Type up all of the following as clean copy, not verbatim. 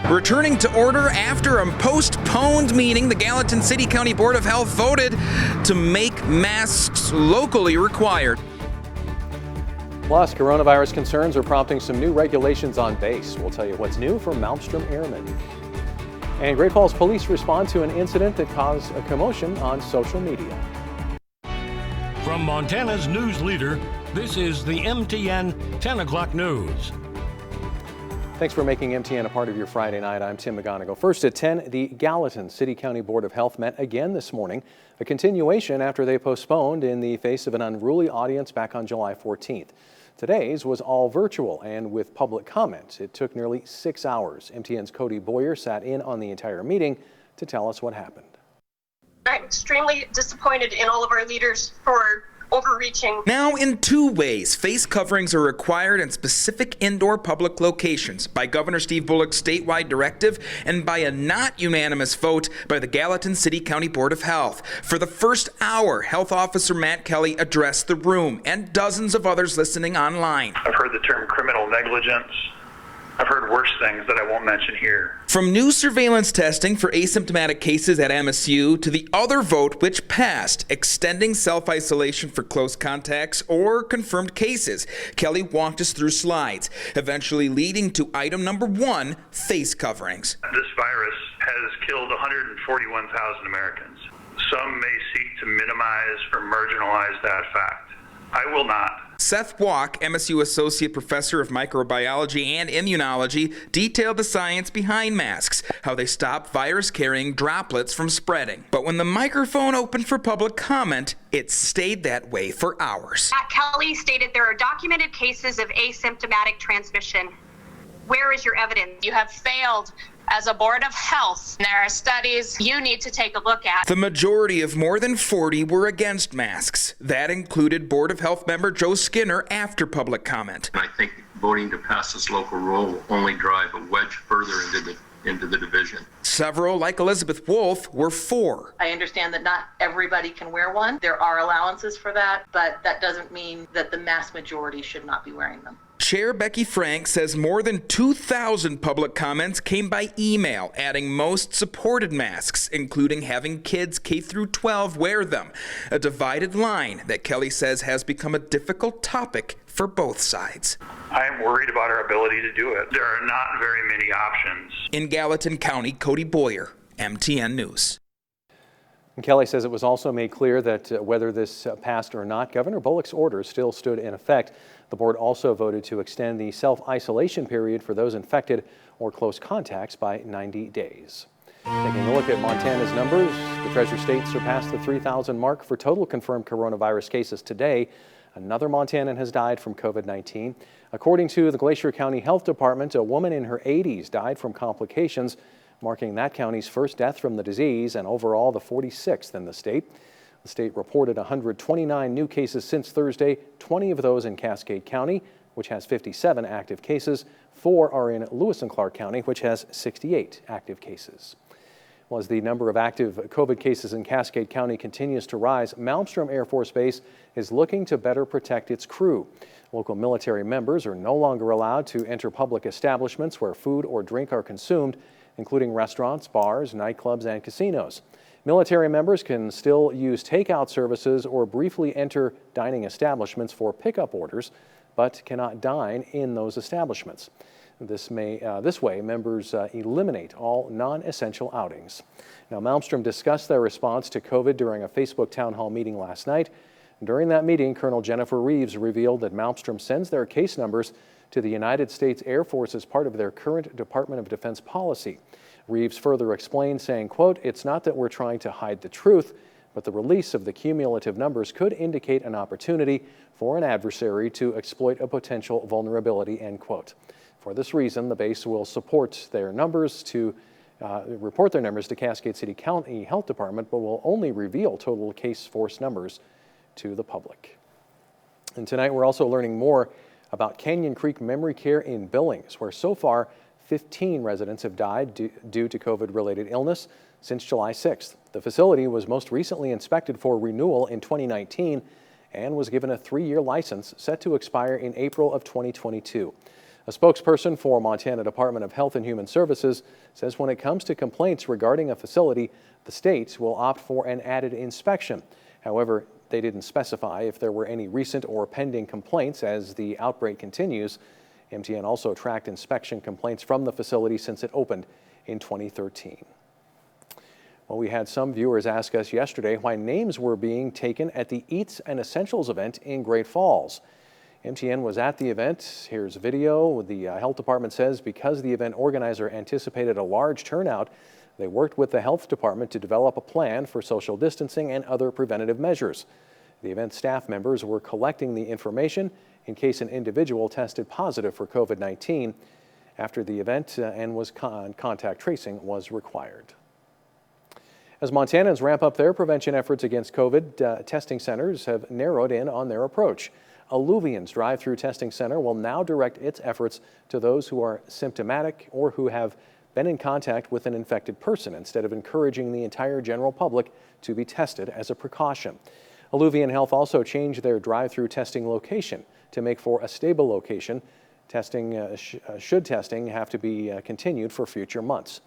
Returning to order after a postponed meeting, the Gallatin City County Board of Health voted to make masks locally required. Plus, coronavirus concerns are prompting some new regulations on base. We'll tell you what's new for Malmstrom Airmen. And Great Falls police respond to an incident that caused a commotion on social media. From Montana's news leader, this is the MTN 10 o'clock news. Thanks for making MTN a part of your Friday night. I'm Tim McGonigal. First at 10, the Gallatin City County Board of Health met again this morning, a continuation after they postponed in the face of an unruly audience back on July 14th. Today's was all virtual and with public comment. It took nearly 6 hours. MTN's Cody Boyer sat in on the entire meeting to tell us what happened. I'm extremely disappointed in all of our leaders for overreaching. Now in two ways. Face coverings are required in specific indoor public locations by Governor Steve Bullock's statewide directive and by a not unanimous vote by the Gallatin City County Board of Health. For the first hour, Health Officer Matt Kelly addressed the room and dozens of others listening online. I've heard the term criminal negligence. I've heard worse things that I won't mention here. From new surveillance testing for asymptomatic cases at MSU to the other vote which passed, extending self-isolation for close contacts or confirmed cases, Kelly walked us through slides, eventually leading to item number 1, face coverings. This virus has killed 141,000 Americans. Some may seek to minimize or marginalize that fact. I will not. Seth Walk, MSU Associate Professor of Microbiology and Immunology, detailed the science behind masks, how they stop virus-carrying droplets from spreading. But when the microphone opened for public comment, it stayed that way for hours. Matt Kelly stated there are documented cases of asymptomatic transmission. Where is your evidence? You have failed as a board of health. There are studies you need to take a look at. The majority of more than 40 were against masks. That included Board of Health member Joe Skinner after public comment. I think voting to pass this local rule will only drive a wedge further into the division. Several, like Elizabeth Wolf, were for. I understand that not everybody can wear one. There are allowances for that, but that doesn't mean that the mass majority should not be wearing them. Chair Becky Frank says more than 2,000 public comments came by email, adding most supported masks, including having kids K through 12 wear them. A divided line that Kelly says has become a difficult topic for both sides. I am worried about our ability to do it. There are not very many options. In Gallatin County, Cody Boyer, MTN News. And Kelly says it was also made clear that whether this passed or not, Governor Bullock's orders still stood in effect. The board also voted to extend the self-isolation period for those infected or close contacts by 90 days. Taking a look at Montana's numbers, the Treasure State surpassed the 3,000 mark for total confirmed coronavirus cases today. Another Montanan has died from COVID-19. According to the Glacier County Health Department, a woman in her 80s died from complications, marking that county's first death from the disease and overall the 46th in the state. The state reported 129 new cases since Thursday, 20 of those in Cascade County, which has 57 active cases. 4 are in Lewis and Clark County, which has 68 active cases. Well, as the number of active COVID cases in Cascade County continues to rise, Malmstrom Air Force Base is looking to better protect its crew. Local military members are no longer allowed to enter public establishments where food or drink are consumed, including restaurants, bars, nightclubs, and casinos. Military members can still use takeout services or briefly enter dining establishments for pickup orders, but cannot dine in those establishments. This way, members eliminate all non-essential outings. Now, Malmstrom discussed their response to COVID during a Facebook town hall meeting last night. During that meeting, Colonel Jennifer Reeves revealed that Malmstrom sends their case numbers to the United States Air Force as part of their current Department of Defense policy. Reeves further explained, saying, quote, "It's not that we're trying to hide the truth, but the release of the cumulative numbers could indicate an opportunity for an adversary to exploit a potential vulnerability," end quote. For this reason, the base will support their numbers to report their numbers to Cascade City County Health Department, but will only reveal total case force numbers to the public. And tonight, we're also learning more about Canyon Creek Memory Care in Billings, where so far 15 residents have died due to COVID-related illness since July 6th. The facility was most recently inspected for renewal in 2019 and was given a 3-year license set to expire in April of 2022. A spokesperson for Montana Department of Health and Human Services says when it comes to complaints regarding a facility, the state will opt for an added inspection. However, they didn't specify if there were any recent or pending complaints as the outbreak continues. MTN also tracked inspection complaints from the facility since it opened in 2013. Well, we had some viewers ask us yesterday why names were being taken at the Eats and Essentials event in Great Falls. MTN was at the event. Here's a video. The health department says because the event organizer anticipated a large turnout, they worked with the health department to develop a plan for social distancing and other preventative measures. The event staff members were collecting the information in case an individual tested positive for COVID-19 after the event and contact tracing was required. As Montanans ramp up their prevention efforts against COVID, testing centers have narrowed in on their approach. Alluvian's drive-through testing center will now direct its efforts to those who are symptomatic or who have been in contact with an infected person instead of encouraging the entire general public to be tested as a precaution. Alluvian Health also changed their drive-through testing location to make for a stable location. Testing have to be continued for future months.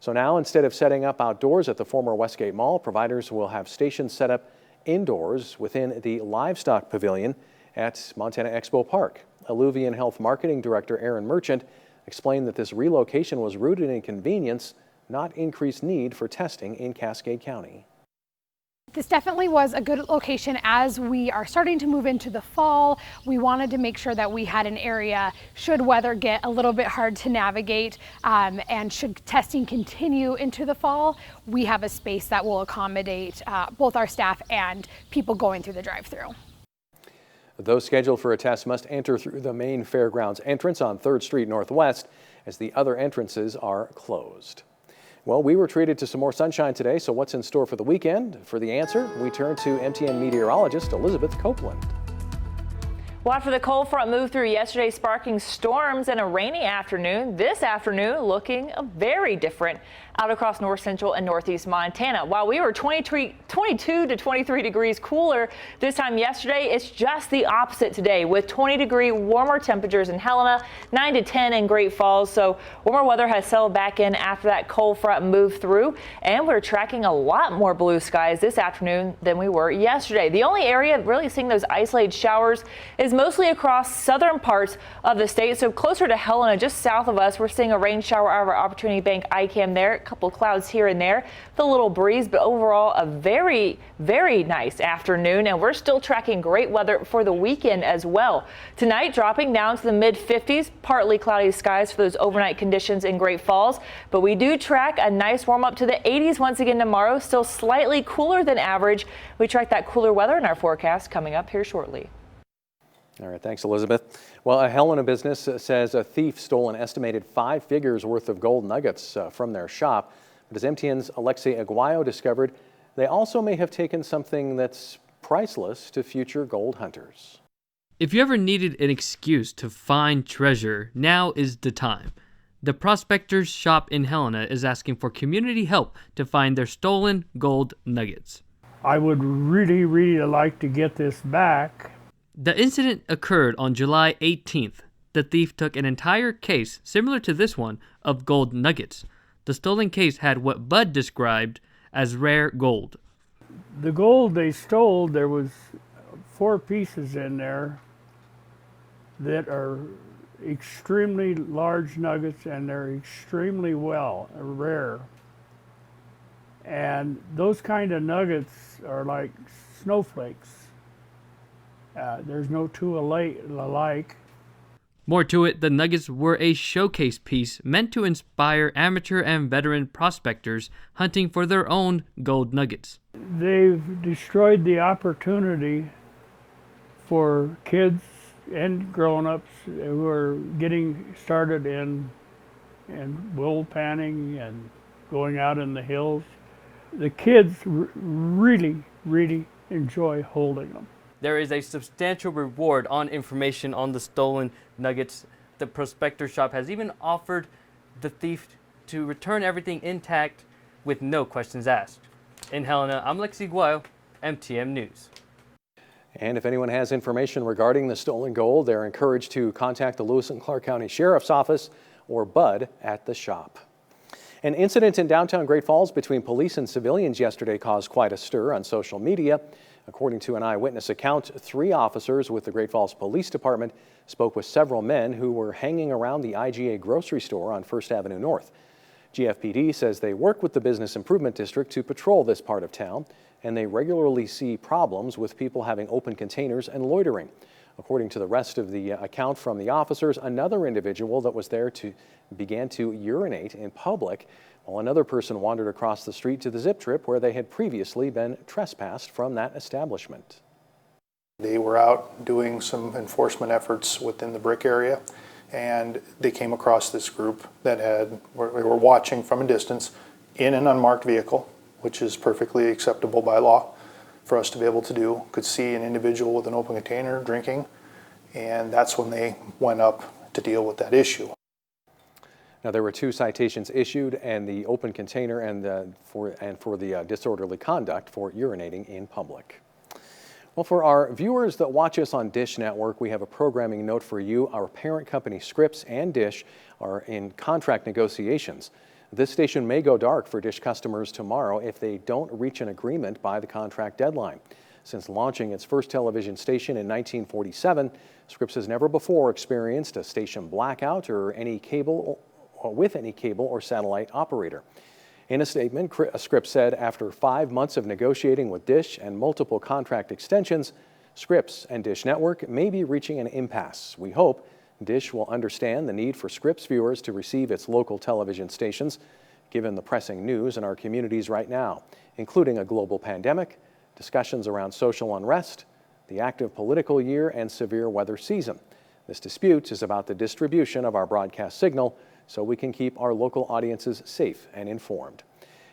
So now, instead of setting up outdoors at the former Westgate Mall, providers will have stations set up indoors within the livestock pavilion at Montana Expo Park. Alluvian Health Marketing Director Aaron Merchant explained that this relocation was rooted in convenience, not increased need for testing in Cascade County. This definitely was a good location as we are starting to move into the fall. We wanted to make sure that we had an area should weather get a little bit hard to navigate and should testing continue into the fall, we have a space that will accommodate both our staff and people going through the drive-through. Those scheduled for a test must enter through the main fairgrounds entrance on 3rd Street Northwest as the other entrances are closed. Well, we were treated to some more sunshine today, so what's in store for the weekend? For the answer, we turn to MTN meteorologist Elizabeth Copeland. Well, after the cold front moved through yesterday, sparking storms and a rainy afternoon, this afternoon looking very different out across north central and northeast Montana. While we were 22 to 23 degrees cooler this time yesterday, it's just the opposite today with 20-degree warmer temperatures in Helena, 9 to 10 in Great Falls. So warmer weather has settled back in after that cold front moved through, and we're tracking a lot more blue skies this afternoon than we were yesterday. The only area really seeing those isolated showers is mostly across southern parts of the state. So closer to Helena, just south of us, we're seeing a rain shower out of our Opportunity Bank ICAM there. A couple of clouds here and there, with a little breeze, but overall a very, very nice afternoon. And we're still tracking great weather for the weekend as well. Tonight dropping down to the mid-50s, partly cloudy skies for those overnight conditions in Great Falls. But we do track a nice warm up to the 80s once again tomorrow, still slightly cooler than average. We track that cooler weather in our forecast coming up here shortly. All right, thanks, Elizabeth. Well, a Helena business says a thief stole an estimated 5 figures worth of gold nuggets from their shop. But as MTN's Alexei Aguayo discovered, they also may have taken something that's priceless to future gold hunters. If you ever needed an excuse to find treasure, now is the time. The Prospector's shop in Helena is asking for community help to find their stolen gold nuggets. I would really, really like to get this back. The incident occurred on July 18th. The thief took an entire case, similar to this one, of gold nuggets. The stolen case had what Bud described as rare gold. The gold they stole, there was 4 pieces in there that are extremely large nuggets, and they're extremely rare. And those kind of nuggets are like snowflakes. There's no two alike. More to it, the nuggets were a showcase piece meant to inspire amateur and veteran prospectors hunting for their own gold nuggets. They've destroyed the opportunity for kids and grown-ups who are getting started in bull panning and going out in the hills. The kids really, really enjoy holding them. There is a substantial reward on information on the stolen nuggets. The Prospector shop has even offered the thief to return everything intact with no questions asked. In Helena, I'm Lexi Guayo, MTM News. And if anyone has information regarding the stolen gold, they're encouraged to contact the Lewis and Clark County Sheriff's Office or Bud at the shop. An incident in downtown Great Falls between police and civilians yesterday caused quite a stir on social media. According to an eyewitness account, 3 officers with the Great Falls Police Department spoke with several men who were hanging around the IGA grocery store on 1st Avenue North. GFPD says they work with the Business Improvement District to patrol this part of town, and they regularly see problems with people having open containers and loitering. According to the rest of the account from the officers, another individual that was there began to urinate in public, while another person wandered across the street to the Zip Trip where they had previously been trespassed from that establishment. They were out doing some enforcement efforts within the brick area, and they came across this group that were watching from a distance in an unmarked vehicle, which is perfectly acceptable by law for us to be able to do. Could see an individual with an open container drinking, and that's when they went up to deal with that issue. Now, there were 2 citations issued, and the open container and for the disorderly conduct for urinating in public. Well, for our viewers that watch us on Dish Network, we have a programming note for you. Our parent company Scripps and Dish are in contract negotiations. This station may go dark for Dish customers tomorrow if they don't reach an agreement by the contract deadline. Since launching its first television station in 1947, Scripps has never before experienced a station blackout or any cable or satellite operator. In a statement, Scripps said after 5 months of negotiating with Dish and multiple contract extensions, Scripps and Dish Network may be reaching an impasse. We hope Dish will understand the need for Scripps viewers to receive its local television stations, given the pressing news in our communities right now, including a global pandemic, discussions around social unrest, the active political year, and severe weather season. This dispute is about the distribution of our broadcast signal so we can keep our local audiences safe and informed.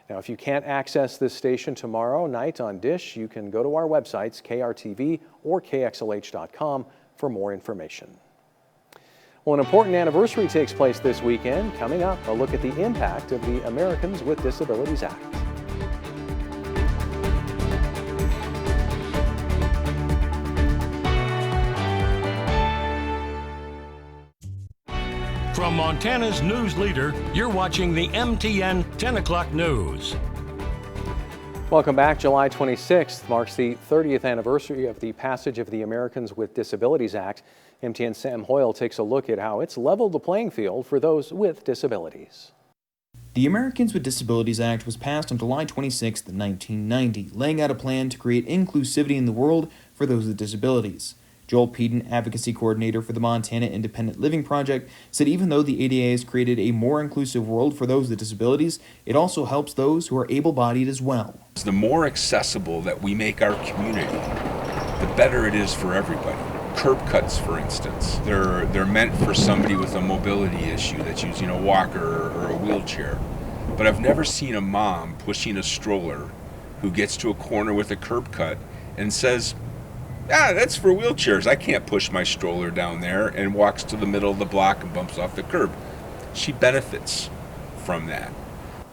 Now, if you can't access this station tomorrow night on Dish, you can go to our websites, KRTV or KXLH.com, for more information. Well, an important anniversary takes place this weekend. Coming up, a look at the impact of the Americans with Disabilities Act. From Montana's news leader, you're watching the MTN 10 o'clock news. Welcome back. July 26th marks the 30th anniversary of the passage of the Americans with Disabilities Act. MTN's Sam Hoyle takes a look at how it's leveled the playing field for those with disabilities. The Americans with Disabilities Act was passed on July 26, 1990, laying out a plan to create inclusivity in the world for those with disabilities. Joel Peden, advocacy coordinator for the Montana Independent Living Project, said even though the ADA has created a more inclusive world for those with disabilities, it also helps those who are able-bodied as well. The more accessible that we make our community, the better it is for everybody. Curb cuts, for instance, they're meant for somebody with a mobility issue that's using a walker or a wheelchair. But I've never seen a mom pushing a stroller who gets to a corner with a curb cut and says, that's for wheelchairs. I can't push my stroller down there, and walks to the middle of the block and bumps off the curb. She benefits from that.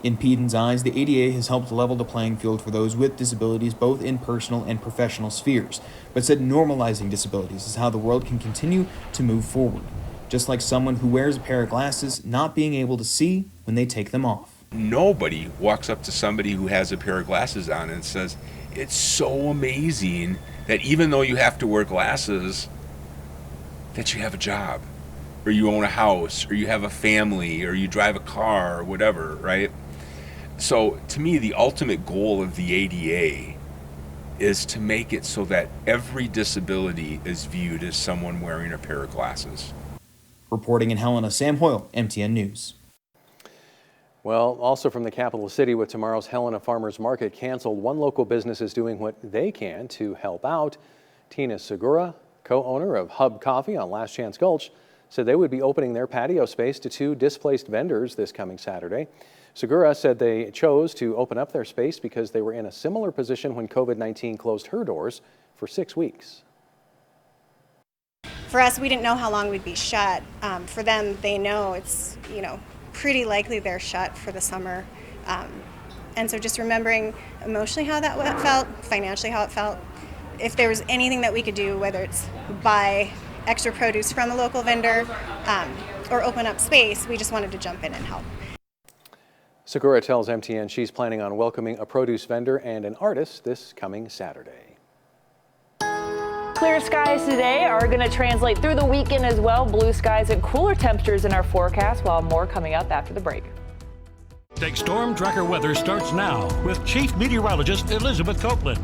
In Peden's eyes, the ADA has helped level the playing field for those with disabilities both in personal and professional spheres, but said normalizing disabilities is how the world can continue to move forward. Just like someone who wears a pair of glasses not being able to see when they take them off. Nobody walks up to somebody who has a pair of glasses on and says, it's so amazing that even though you have to wear glasses, that you have a job, or you own a house, or you have a family, or you drive a car, or whatever, right? So to me, the ultimate goal of the ADA is to make it so that every disability is viewed as someone wearing a pair of glasses. Reporting in Helena, Sam Hoyle, MTN News. Well, also from the capital city, with tomorrow's Helena Farmers Market canceled, one local business is doing what they can to help out. Tina Segura, co-owner of Hub Coffee on Last Chance Gulch, said they would be opening their patio space to 2 displaced vendors this coming Saturday. Segura said they chose to open up their space because they were in a similar position when COVID-19 closed her doors for 6 weeks. For us, we didn't know how long we'd be shut. For them, they know it's, pretty likely they're shut for the summer. And so just remembering emotionally how that felt, financially how it felt, if there was anything that we could do, whether it's buy extra produce from a local vendor or open up space, we just wanted to jump in and help. Segura tells MTN she's planning on welcoming a produce vendor and an artist this coming Saturday. Clear skies today are going to translate through the weekend as well. Blue skies and cooler temperatures in our forecast, while more coming up after the break. Take Storm Tracker Weather starts now with Chief Meteorologist Elizabeth Copeland.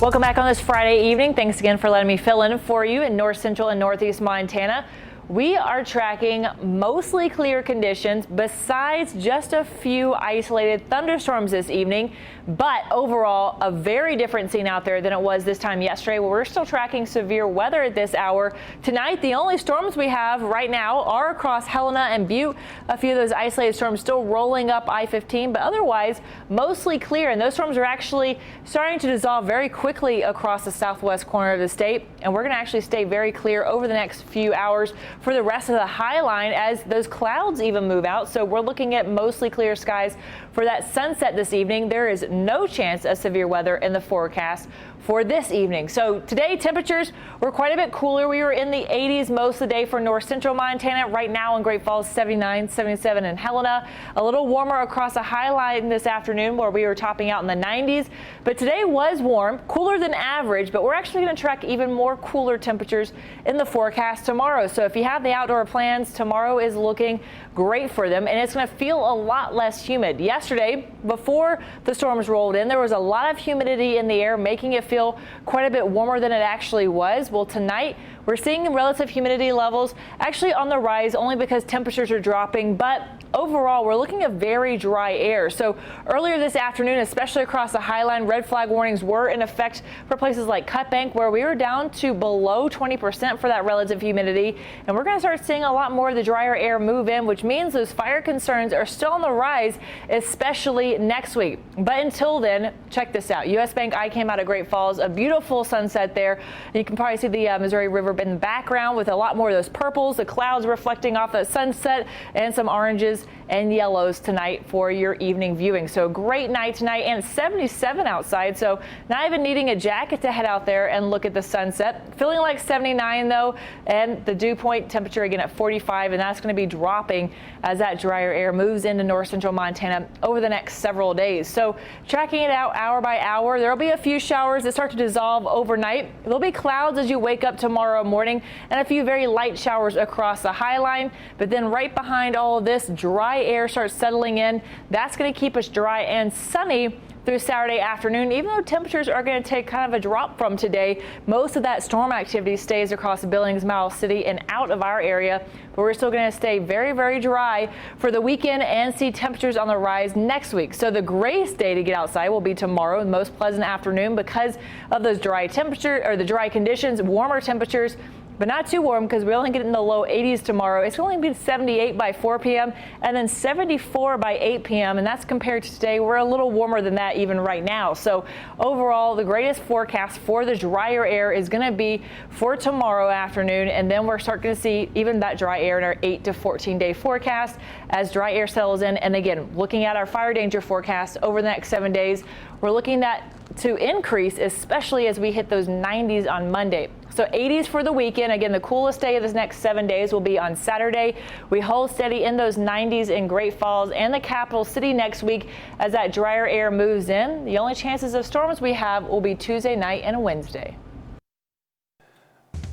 Welcome back on this Friday evening. Thanks again for letting me fill in for you in north central and northeast Montana. We are tracking mostly clear conditions besides just a few isolated thunderstorms this evening. But overall, a very different scene out there than it was this time yesterday, where we're still tracking severe weather at this hour. Tonight, the only storms we have right now are across Helena and Butte. A few of those isolated storms still rolling up I-15, but otherwise mostly clear. And those storms are actually starting to dissolve very quickly across the southwest corner of the state. And we're going to actually stay very clear over the next few hours for the rest of the high line as those clouds even move out. So we're looking at mostly clear skies for that sunset this evening. There is no chance of severe weather in the forecast for this evening. So today temperatures were quite a bit cooler. We were in the 80s most of the day for north central Montana. Right now in Great Falls, 79, 77 in Helena. A little warmer across the high line this afternoon where we were topping out in the 90s. But today was warm, cooler than average, but we're actually going to track even more cooler temperatures in the forecast tomorrow. So if you have the outdoor plans, tomorrow is looking great for them, and it's going to feel a lot less humid. Yesterday, before the storms rolled in, there was a lot of humidity in the air, making it feel quite a bit warmer than it actually was. Well, tonight we're seeing relative humidity levels actually on the rise only because temperatures are dropping, but overall we're looking at very dry air. So earlier this afternoon, especially across the high line, red flag warnings were in effect for places like Cut Bank, where we were down to below 20% for that relative humidity. And we're going to start seeing a lot more of the drier air move in, which means those fire concerns are still on the rise, especially next week. But until then, check this out. US Bank I came out of Great Falls, a beautiful sunset there. You can probably see the Missouri River in the background with a lot more of those purples, the clouds reflecting off the sunset, and some oranges and yellows tonight for your evening viewing. So great night tonight, and 77 outside, so not even needing a jacket to head out there and look at the sunset. Feeling like 79 though, and the dew point temperature again at 45, and that's going to be dropping as that drier air moves into north central Montana over the next several days. So tracking it out hour by hour, there'll be a few showers that start to dissolve overnight. There'll be clouds as you wake up tomorrow morning, and a few very light showers across the high line. But then right behind all of this, dry air starts settling in. That's going to keep us dry and sunny through Saturday afternoon. Even though temperatures are going to take kind of a drop from today, most of that storm activity stays across Billings, Miles City, and out of our area. But we're still going to stay very, very dry for the weekend and see temperatures on the rise next week. So the greatest day to get outside will be tomorrow, the most pleasant afternoon because of those dry temperature or the dry conditions, warmer temperatures, but not too warm because we only get in the low 80s tomorrow. It's going to be 78 by 4 p.m. and then 74 by 8 p.m. And that's compared to today. We're a little warmer than that even right now. So overall, the greatest forecast for the drier air is going to be for tomorrow afternoon. And then we're starting to see even that dry air in our 8 to 14 day forecast as dry air settles in. And again, looking at our fire danger forecast over the next 7 days, we're looking at to increase, especially as we hit those 90s on Monday. So 80s for the weekend. Again, the coolest day of this next 7 days will be on Saturday. We hold steady in those 90s in Great Falls and the capital city next week as that drier air moves in. The only chances of storms we have will be Tuesday night and Wednesday.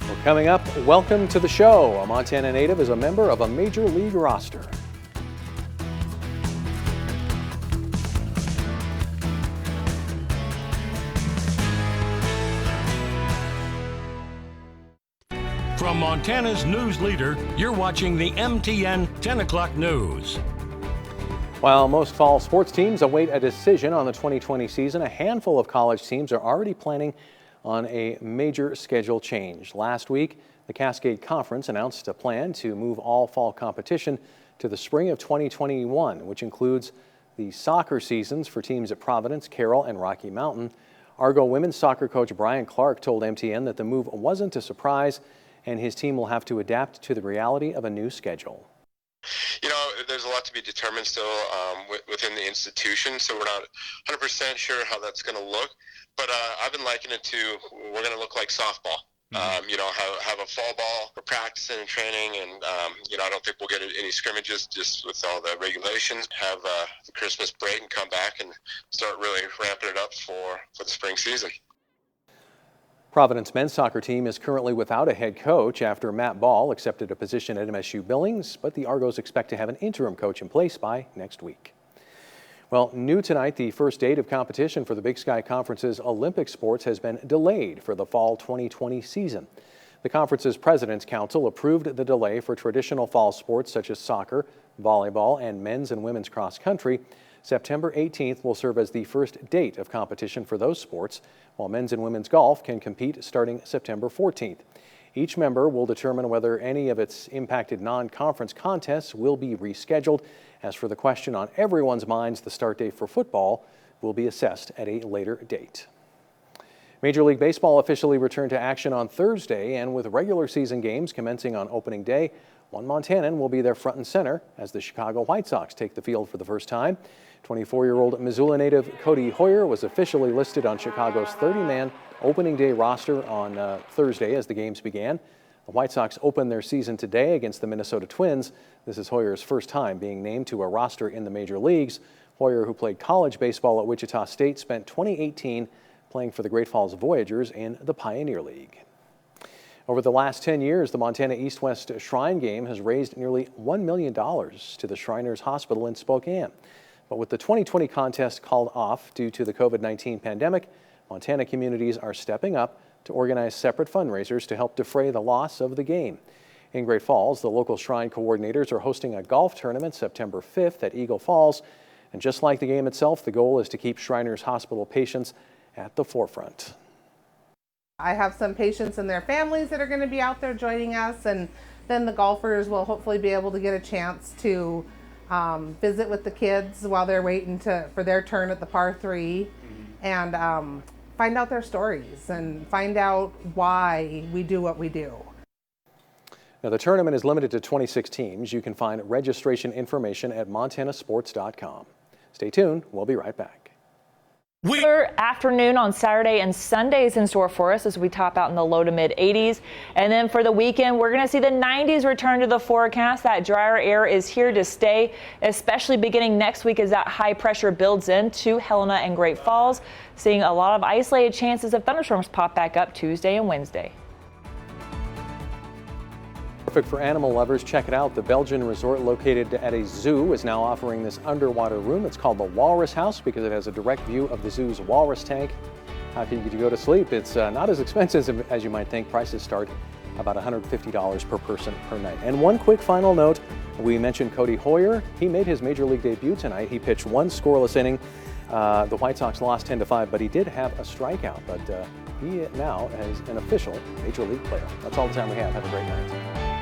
Well, coming up, welcome to the show. A Montana native is a member of a major league roster. From Montana's news leader, you're watching the MTN 10 o'clock news. While most fall sports teams await a decision on the 2020 season, a handful of college teams are already planning on a major schedule change. Last week, the Cascade Conference announced a plan to move all fall competition to the spring of 2021, which includes the soccer seasons for teams at Providence, Carroll, and Rocky Mountain. Argo women's soccer coach Brian Clark told MTN that the move wasn't a surprise, and his team will have to adapt to the reality of a new schedule. You know, there's a lot to be determined still within the institution, so we're not 100% sure how that's going to look. But I've been likening it to we're going to look like softball. You know, have a fall ball for practicing and training, and you know, I don't think we'll get any scrimmages just with all the regulations. Have the Christmas break and come back and start really ramping it up for the spring season. Providence men's soccer team is currently without a head coach after Matt Ball accepted a position at MSU Billings, but the Argos expect to have an interim coach in place by next week. Well, new tonight, the first date of competition for the Big Sky Conference's Olympic sports has been delayed for the fall 2020 season. The conference's President's Council approved the delay for traditional fall sports such as soccer, volleyball, and men's and women's cross country. September 18th will serve as the first date of competition for those sports, while men's and women's golf can compete starting September 14th. Each member will determine whether any of its impacted non-conference contests will be rescheduled. As for the question on everyone's minds, the start date for football will be assessed at a later date. Major League Baseball officially returned to action on Thursday, and with regular season games commencing on opening day, one Montanan will be there front and center as the Chicago White Sox take the field for the first time. 24-year-old Missoula native Cody Hoyer was officially listed on Chicago's 30-man opening day roster on Thursday as the games began. The White Sox opened their season today against the Minnesota Twins. This is Hoyer's first time being named to a roster in the major leagues. Hoyer, who played college baseball at Wichita State, spent 2018 playing for the Great Falls Voyagers in the Pioneer League. Over the last 10 years, the Montana East-West Shrine Game has raised nearly $1 million to the Shriners Hospital in Spokane. But with the 2020 contest called off due to the COVID-19 pandemic, Montana communities are stepping up to organize separate fundraisers to help defray the loss of the game. In Great Falls, the local shrine coordinators are hosting a golf tournament September 5th at Eagle Falls. And just like the game itself, the goal is to keep Shriners Hospital patients at the forefront. I have some patients and their families that are going to be out there joining us, and then the golfers will hopefully be able to get a chance to visit with the kids while they're waiting for their turn at the par 3 and find out their stories and find out why we do what we do. Now, the tournament is limited to 26 teams. You can find registration information at montanasports.com. Stay tuned. We'll be right back. Another afternoon on Saturday and Sundays in store for us as we top out in the low to mid 80s. And then for the weekend, we're going to see the 90s return to the forecast. That drier air is here to stay, especially beginning next week as that high pressure builds into Helena and Great Falls. Seeing a lot of isolated chances of thunderstorms pop back up Tuesday and Wednesday. Perfect for animal lovers. Check it out. The Belgian resort located at a zoo is now offering this underwater room. It's called the Walrus House because it has a direct view of the zoo's walrus tank. How can you go to sleep? It's not as expensive as you might think. Prices start about $150 per person per night. And one quick final note. We mentioned Cody Hoyer. He made his major league debut tonight. He pitched one scoreless inning. The White Sox lost 10-5, but he did have a strikeout. But he now is an official major league player. That's all the time we have. Have a great night.